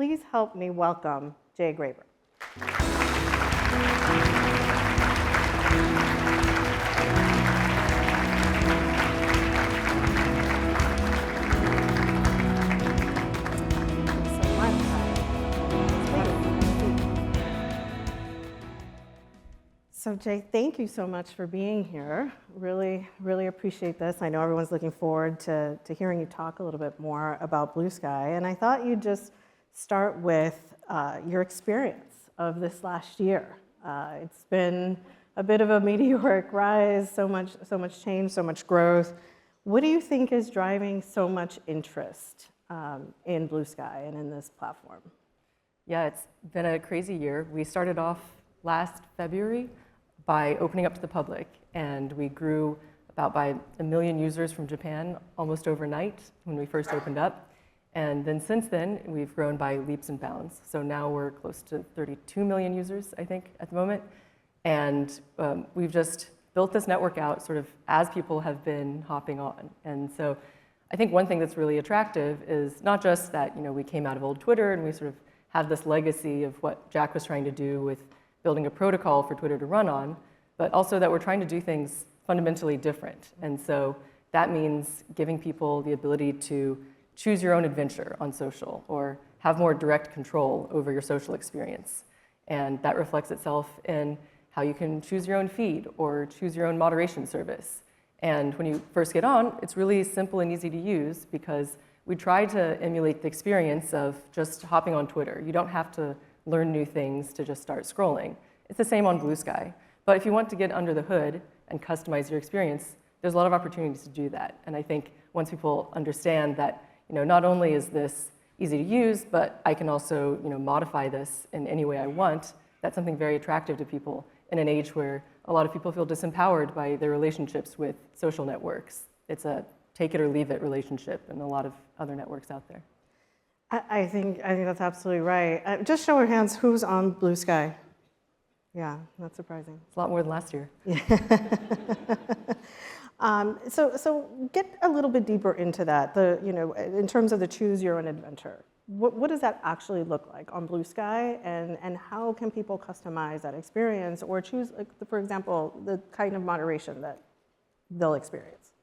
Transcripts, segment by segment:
please help me welcome Jay Graber. So Jay, thank you so much for being here. Really, really appreciate this. I know everyone's looking forward to hearing you talk a little bit more about Bluesky. And I thought you'd just start with your experience of this last year. It's been a bit of a meteoric rise, so much change, so much growth. What do you think is driving so much interest in Bluesky and in this platform? Yeah, it's been a crazy year. We started off last February by opening up to the public, and we grew about by 1 million users from Japan almost overnight when we first opened up. And then since then, we've grown by leaps and bounds. So now we're close to 32 million users, I think, at the moment. And we've just built this network out sort of as people have been hopping on. And so I think one thing that's really attractive is not just that we came out of old Twitter and we sort of have this legacy of what Jack was trying to do with building a protocol for Twitter to run on, but also that we're trying to do things fundamentally different. And so that means giving people the ability to choose your own adventure on social or have more direct control over your social experience. And that reflects itself in how you can choose your own feed or choose your own moderation service. And when you first get on, it's really simple and easy to use because we try to emulate the experience of just hopping on Twitter. You don't have to learn new things to just start scrolling. It's the same on Bluesky. But if you want to get under the hood and customize your experience, there's a lot of opportunities to do that. And I think once people understand that not only is this easy to use, but I can also modify this in any way I want, that's something very attractive to people in an age where a lot of people feel disempowered by their relationships with social networks. It's a take it or leave it relationship in a lot of other networks out there. I think that's absolutely right. Just show of hands, who's on Bluesky? Yeah, not surprising. It's a lot more than last year. So get a little bit deeper into that. In terms of the choose your own adventure, what does that actually look like on Bluesky, and how can people customize that experience or choose, for example, the kind of moderation that they'll experience?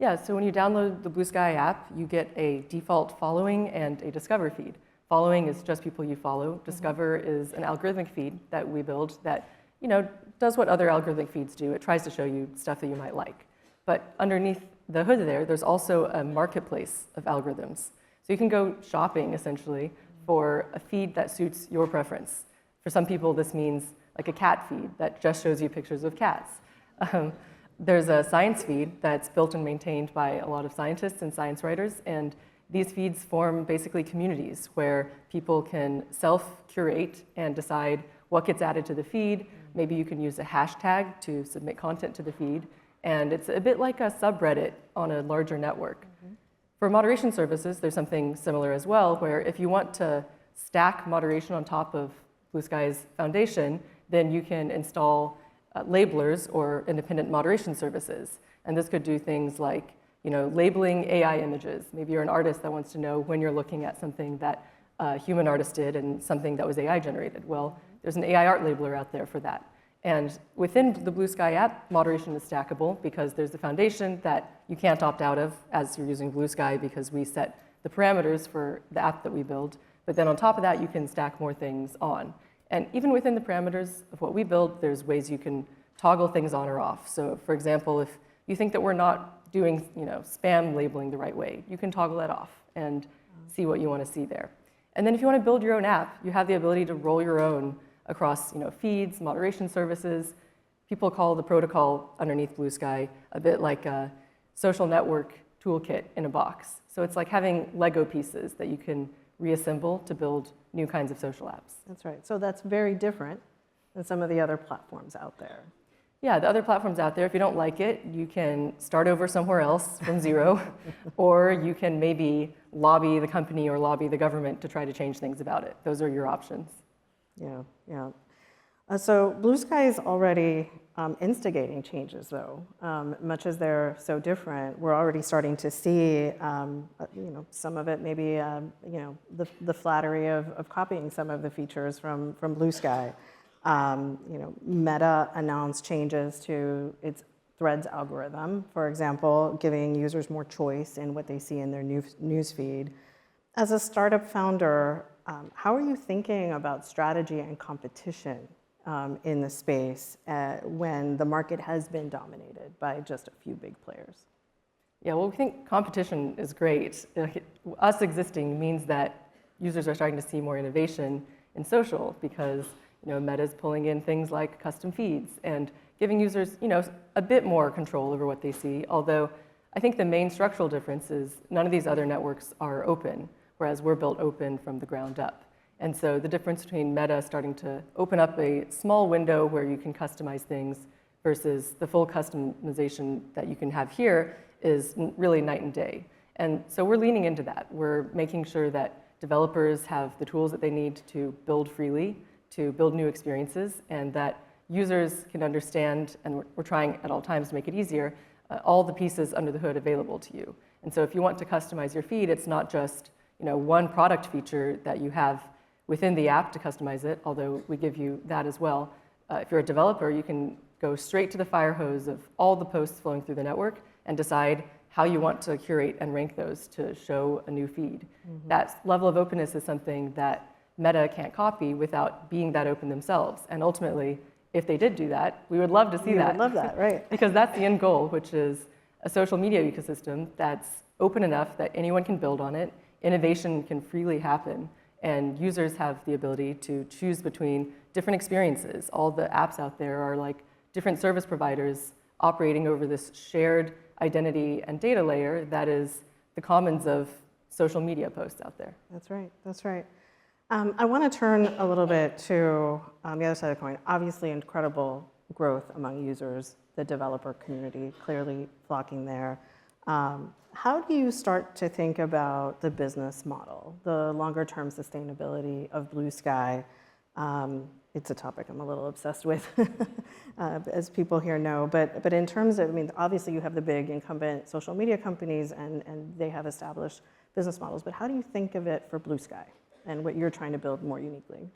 Yeah, so when you download the Bluesky app, you get a default following and a discover feed. Following is just people you follow. Discover is an algorithmic feed that we build that does what other algorithmic feeds do. It tries to show you stuff that you might like. But underneath the hood there's also a marketplace of algorithms. So you can go shopping, essentially, for a feed that suits your preference. For some people, this means like a cat feed that just shows you pictures of cats. There's a science feed that's built and maintained by a lot of scientists and science writers, and these feeds form basically communities where people can self-curate and decide what gets added to the feed. Maybe you can use a hashtag to submit content to the feed, and it's a bit like a subreddit on a larger network. For moderation services, there's something similar as well, where if you want to stack moderation on top of Bluesky's foundation, then you can install labelers or independent moderation services. And this could do things like labeling AI images. Maybe you're an artist that wants to know when you're looking at something that a human artist did and something that was AI generated. Well, there's an AI art labeler out there for that. And within the Bluesky app, moderation is stackable because there's a foundation that you can't opt out of as you're using Bluesky because we set the parameters for the app that we build. But then on top of that, you can stack more things on. And even within the parameters of what we build, there's ways you can toggle things on or off. So for example, if you think that we're not doing spam labeling the right way, you can toggle that off and see what you want to see there. And then if you want to build your own app, you have the ability to roll your own across feeds, moderation services. People call the protocol underneath Bluesky a bit like a social network toolkit in a box. So it's like having Lego pieces that you can reassemble to build new kinds of social apps. That's right. So that's very different than some of the other platforms out there. Yeah, the other platforms out there, if you don't like it, you can start over somewhere else from zero, or you can maybe lobby the company or lobby the government to try to change things about it. Those are your options. Yeah. So Bluesky is already instigating changes, though. Much as they're so different, we're already starting to see, some of it maybe, the flattery of copying some of the features from Bluesky. Meta announced changes to its Threads algorithm, for example, giving users more choice in what they see in their news feed. As a startup founder, how are you thinking about strategy and competition in the space when the market has been dominated by just a few big players? Yeah, well, we think competition is great. Us existing means that users are starting to see more innovation in social because Meta's pulling in things like custom feeds and giving users a bit more control over what they see. Although I think the main structural difference is none of these other networks are open, whereas we're built open from the ground up. And so the difference between Meta starting to open up a small window where you can customize things versus the full customization that you can have here is really night and day. And so we're leaning into that. We're making sure that developers have the tools that they need to build freely, to build new experiences, and that users can understand, and we're trying at all times to make it easier, all the pieces under the hood available to you. And so if you want to customize your feed, it's not just one product feature that you have within the app to customize it, although we give you that as well. If you're a developer, you can go straight to the fire hose of all the posts flowing through the network and decide how you want to curate and rank those to show a new feed. Mm-hmm. That level of openness is something that Meta can't copy without being that open themselves. And ultimately, if they did do that, we would love to see that. We would love that, right. Because that's the end goal, which is a social media ecosystem that's open enough that anyone can build on it, innovation can freely happen, and users have the ability to choose between different experiences. All the apps out there are like different service providers operating over this shared identity and data layer that is the commons of social media posts out there. That's right, that's right. I want to turn a little bit to the other side of the coin. Obviously, incredible growth among users, the developer community clearly flocking there. How do you start to think about the business model, the longer-term sustainability of Bluesky? It's a topic I'm a little obsessed with, as people here know. But in terms of, obviously you have the big incumbent social media companies, and they have established business models. But how do you think of it for Bluesky and what you're trying to build more uniquely?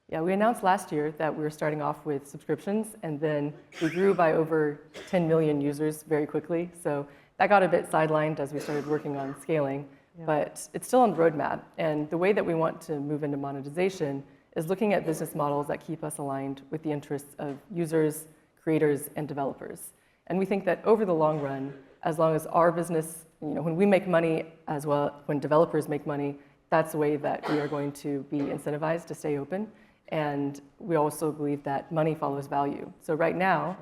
Yeah, we announced last year that we were starting off with subscriptions, and then we grew by over 10 million users very quickly. So that got a bit sidelined as we started working on scaling, but it's still on the roadmap. And the way that we want to move into monetization is looking at business models that keep us aligned with the interests of users, creators, and developers. And we think that over the long run, as long as our business, when we make money as well, when developers make money, that's the way that we are going to be incentivized to stay open. And we also believe that money follows value. So right now,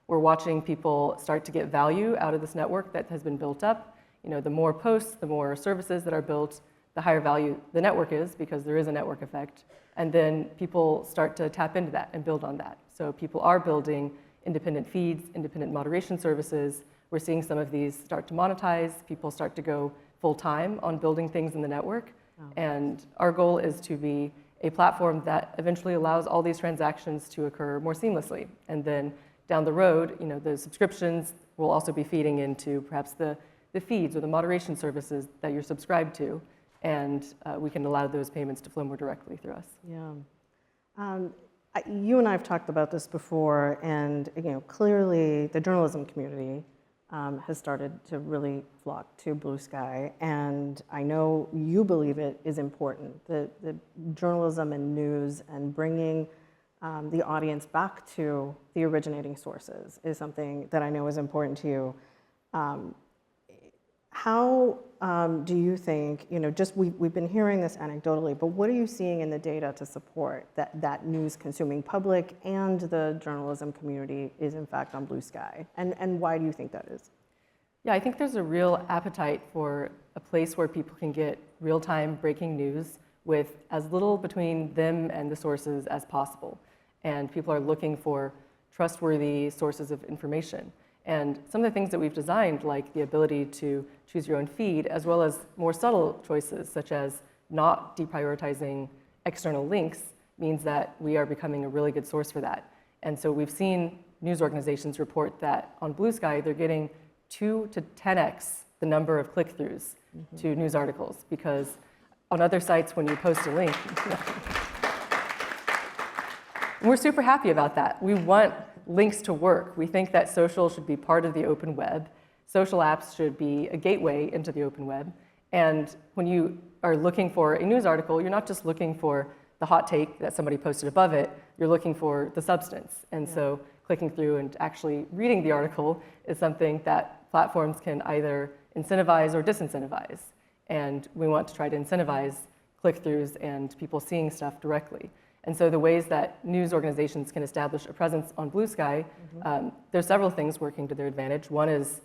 we're watching people start to get value out of this network that has been built up. The more posts, the more services that are built, the higher value the network is, because there is a network effect. And then people start to tap into that and build on that. So people are building independent feeds, independent moderation services. We're seeing some of these start to monetize. People start to go full-time on building things in the network. Oh. And our goal is to be a platform that eventually allows all these transactions to occur more seamlessly. And then down the road, the subscriptions will also be feeding into perhaps the feeds or the moderation services that you're subscribed to. And we can allow those payments to flow more directly through us. Yeah. You and I have talked about this before, and clearly the journalism community has started to really flock to Bluesky, and I know you believe it is important. The journalism and news and bringing the audience back to the originating sources is something that I know is important to you. How do you think, we've been hearing this anecdotally, but what are you seeing in the data to support that news-consuming public and the journalism community is in fact on Bluesky? And why do you think that is? Yeah, I think there's a real appetite for a place where people can get real-time breaking news with as little between them and the sources as possible. And people are looking for trustworthy sources of information. And some of the things that we've designed, like the ability to choose your own feed, as well as more subtle choices, such as not deprioritizing external links, means that we are becoming a really good source for that. And so we've seen news organizations report that on Bluesky, they're getting 2 to 10x the number of click-throughs to news articles, because on other sites, when you post a link, and we're super happy about that. We want links to work. We think that social should be part of the open web. Social apps should be a gateway into the open web. And when you are looking for a news article, you're not just looking for the hot take that somebody posted above it, you're looking for the substance. And so clicking through and actually reading the article is something that platforms can either incentivize or disincentivize. And we want to try to incentivize click-throughs and people seeing stuff directly. And so the ways that news organizations can establish a presence on Bluesky, there's several things working to their advantage. One is,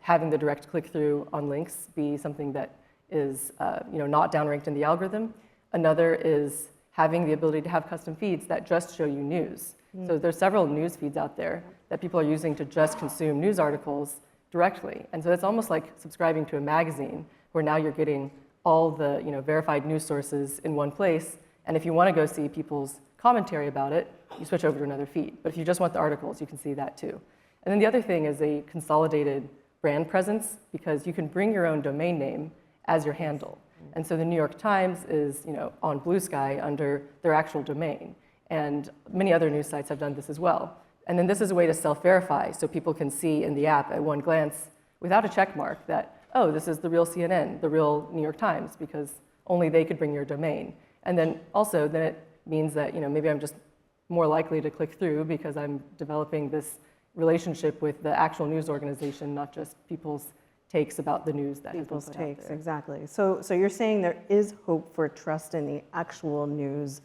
having the direct click-through on links be something that is, not downranked in the algorithm. Another is having the ability to have custom feeds that just show you news. So there's several news feeds out there that people are using to just consume news articles directly. And so it's almost like subscribing to a magazine, where now you're getting all the verified news sources in one place. And if you want to go see people's commentary about it, you switch over to another feed. But if you just want the articles, you can see that too. And then the other thing is a consolidated brand presence, because you can bring your own domain name as your handle. And so the New York Times is on Bluesky under their actual domain. And many other news sites have done this as well. And then this is a way to self-verify, so people can see in the app at one glance, without a check mark, that, oh, this is the real CNN, the real New York Times, because only they could bring your domain. And then also, then it means that maybe I'm just more likely to click through because I'm developing this relationship with the actual news organization, not just people's takes about the news that People's has been put out takes, there. exactly. So you're saying there is hope for trust in the actual news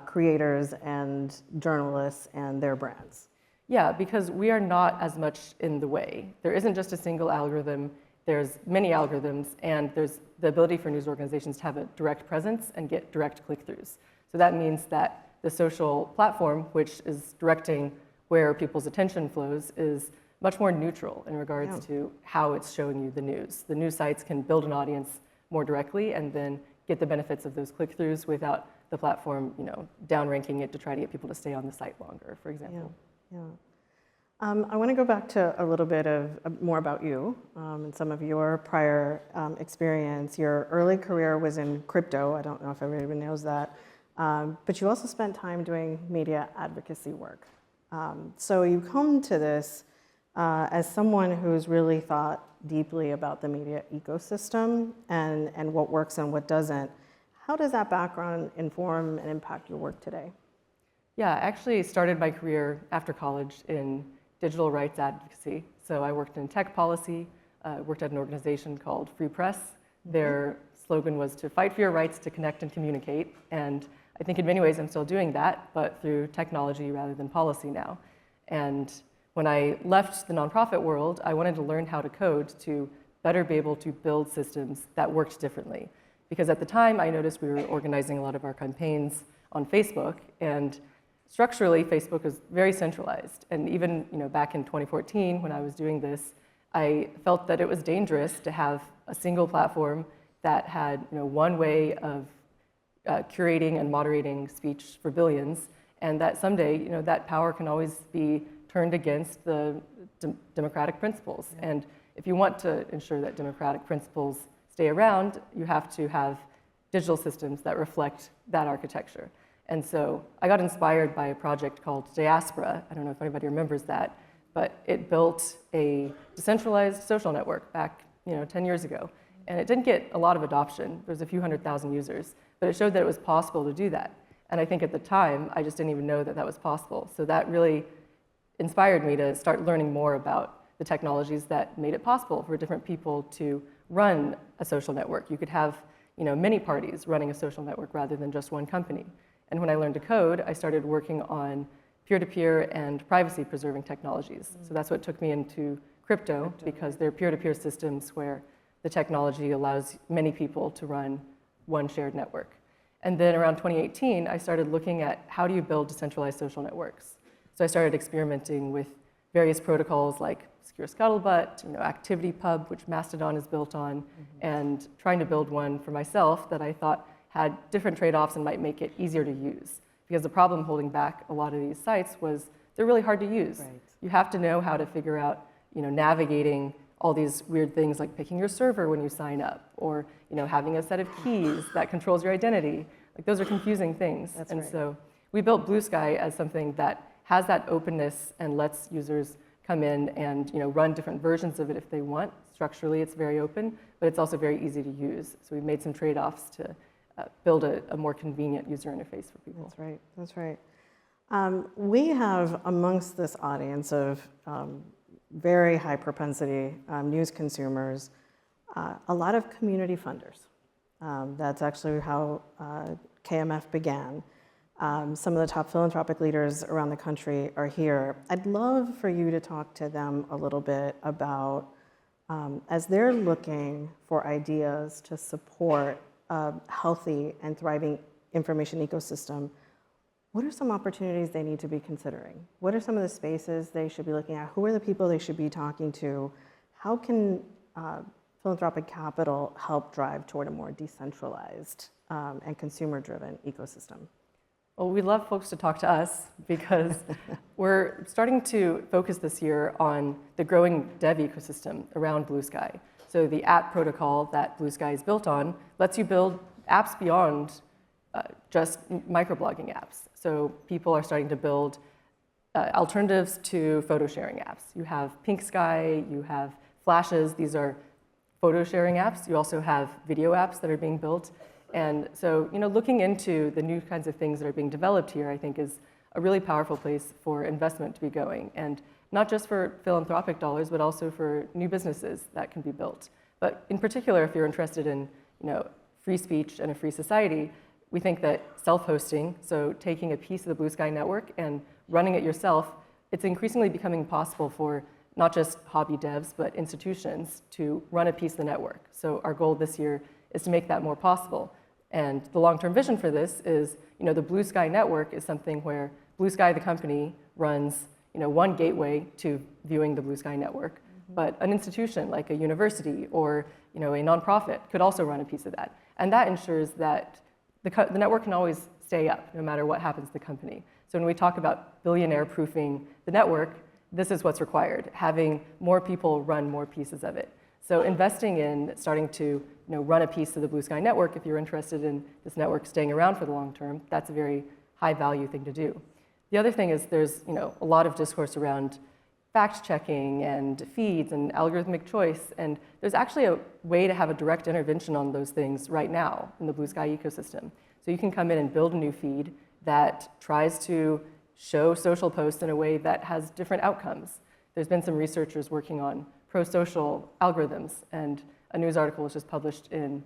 creators and journalists and their brands. Yeah, because we are not as much in the way. There isn't just a single algorithm. There's many algorithms, and there's the ability for news organizations to have a direct presence and get direct click-throughs. So that means that the social platform, which is directing where people's attention flows, is much more neutral in regards to how it's showing you the news. The news sites can build an audience more directly and then get the benefits of those click-throughs without the platform, downranking it to try to get people to stay on the site longer, for example. Yeah. I want to go back to a little bit of more about you and some of your prior experience. Your early career was in crypto. I don't know if everybody knows that, but you also spent time doing media advocacy work. So you come to this as someone who's really thought deeply about the media ecosystem and what works and what doesn't. How does that background inform and impact your work today? Yeah, I actually started my career after college in digital rights advocacy. So I worked in tech policy, worked at an organization called Free Press. Their slogan was to fight for your rights to connect and communicate. And I think in many ways I'm still doing that, but through technology rather than policy now. And when I left the nonprofit world, I wanted to learn how to code to better be able to build systems that worked differently. Because at the time, I noticed we were organizing a lot of our campaigns on Facebook, and structurally, Facebook was very centralized. And even back in 2014, when I was doing this, I felt that it was dangerous to have a single platform that had one way of curating and moderating speech for billions, and that someday that power can always be turned against the democratic principles. And if you want to ensure that democratic principles stay around, you have to have digital systems that reflect that architecture. And so I got inspired by a project called Diaspora. I don't know if anybody remembers that, but it built a decentralized social network back 10 years ago. And it didn't get a lot of adoption. There's a few 100,000 users, but it showed that it was possible to do that. And I think at the time, I just didn't even know that that was possible. So that really inspired me to start learning more about the technologies that made it possible for different people to run a social network. You could have many parties running a social network rather than just one company. And when I learned to code, I started working on peer-to-peer and privacy-preserving technologies. So that's what took me into crypto, because they're peer-to-peer systems where the technology allows many people to run one shared network. And then around 2018, I started looking at how do you build decentralized social networks. So I started experimenting with various protocols like Secure Scuttlebutt, ActivityPub, which Mastodon is built on, and trying to build one for myself that I thought had different trade-offs and might make it easier to use. Because the problem holding back a lot of these sites was they're really hard to use. Right. You have to know how to figure out, navigating all these weird things like picking your server when you sign up, or having a set of keys that controls your identity. Like those are confusing things. That's and right. so we built Bluesky as something that has that openness and lets users come in and run different versions of it if they want. Structurally, it's very open, but it's also very easy to use. So we've made some trade-offs to build a more convenient user interface for people. That's right. That's right. We have amongst this audience of very high propensity news consumers, a lot of community funders. That's actually how KMF began. Some of the top philanthropic leaders around the country are here. I'd love for you to talk to them a little bit about, as they're looking for ideas to support a healthy and thriving information ecosystem, what are some opportunities they need to be considering? What are some of the spaces they should be looking at? Who are the people they should be talking to? How can philanthropic capital help drive toward a more decentralized and consumer-driven ecosystem? Well, we'd love folks to talk to us because we're starting to focus this year on the growing dev ecosystem around Bluesky. So the app protocol that Bluesky is built on lets you build apps beyond just microblogging apps. So people are starting to build alternatives to photo sharing apps. You have Pink Sky, you have Flashes. These are photo sharing apps. You also have video apps that are being built. And so, looking into the new kinds of things that are being developed here, I think is a really powerful place for investment to be going. And not just for philanthropic dollars, but also for new businesses that can be built. But in particular, if you're interested in, free speech and a free society, we think that self-hosting, so taking a piece of the Bluesky network and running it yourself, it's increasingly becoming possible for not just hobby devs, but institutions to run a piece of the network. So our goal this year is to make that more possible. And the long-term vision for this is, the Bluesky network is something where Bluesky, the company, runs, one gateway to viewing the Bluesky network, but an institution like a university or, a nonprofit could also run a piece of that. And that ensures that the network can always stay up no matter what happens to the company. So when we talk about billionaire-proofing the network, this is what's required, having more people run more pieces of it. So investing in starting to run a piece of the Bluesky network, if you're interested in this network staying around for the long term, that's a very high value thing to do. The other thing is there's a lot of discourse around fact checking and feeds and algorithmic choice, and there's actually a way to have a direct intervention on those things right now in the Bluesky ecosystem. So you can come in and build a new feed that tries to show social posts in a way that has different outcomes. There's been some researchers working on pro-social algorithms, and a news article was just published in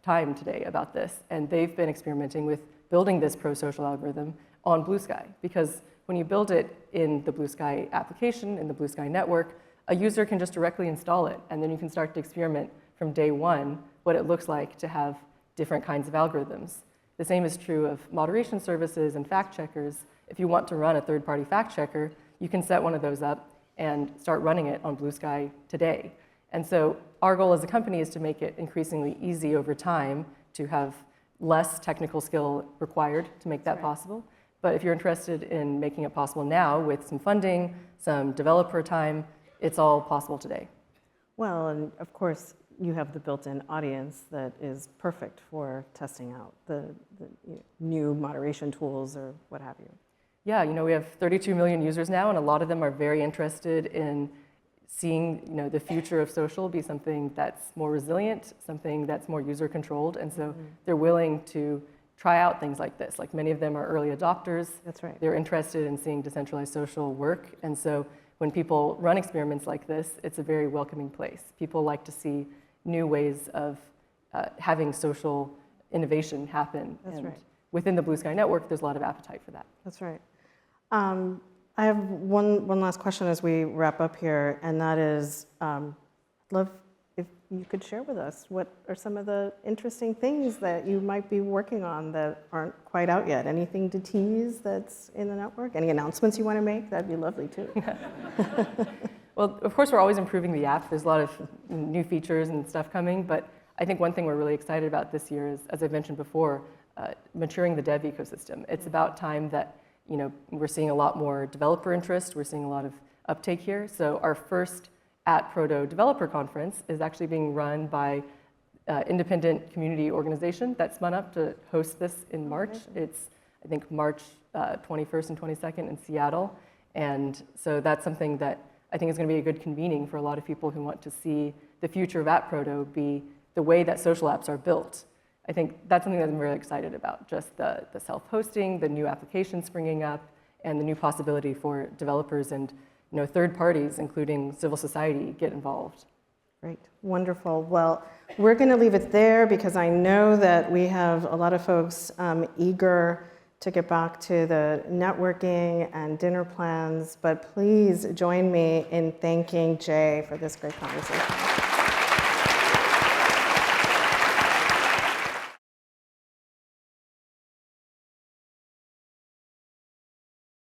Time today about this, and they've been experimenting with building this pro-social algorithm on Bluesky, because when you build it in the Bluesky application, in the Bluesky network, a user can just directly install it, and then you can start to experiment from day one what it looks like to have different kinds of algorithms. The same is true of moderation services and fact checkers. If you want to run a third-party fact checker, you can set one of those up and start running it on Bluesky today. And so our goal as a company is to make it increasingly easy over time to have less technical skill required to make that possible. But if you're interested in making it possible now with some funding, some developer time, it's all possible today. Well, and of course, you have the built-in audience that is perfect for testing out the new moderation tools or what have you. Yeah, we have 32 million users now, and a lot of them are very interested in seeing the future of social be something that's more resilient, something that's more user-controlled, and so they're willing to try out things like this. Like many of them are early adopters. That's right. They're interested in seeing decentralized social work, and so when people run experiments like this, it's a very welcoming place. People like to see new ways of having social innovation happen. That's right. Within the Bluesky network, there's a lot of appetite for that. That's right. I have one last question as we wrap up here, and that is, I'd love if you could share with us what are some of the interesting things that you might be working on that aren't quite out yet. Anything to tease that's in the network? Any announcements you want to make? That'd be lovely too. Well, of course, we're always improving the app. There's a lot of new features and stuff coming, but I think one thing we're really excited about this year is, as I've mentioned before, maturing the dev ecosystem. It's about time that we're seeing a lot more developer interest. We're seeing a lot of uptake here. So our first @Proto Developer Conference is actually being run by independent community organization that spun up to host this in March. It's, I think, March 21st and 22nd in Seattle. And so that's something that I think is going to be a good convening for a lot of people who want to see the future of @Proto be the way that social apps are built. I think that's something that I'm really excited about, just the self-hosting, the new applications springing up, and the new possibility for developers and third parties, including civil society, get involved. Great, wonderful. Well, we're going to leave it there because I know that we have a lot of folks eager to get back to the networking and dinner plans, but please join me in thanking Jay for this great conversation.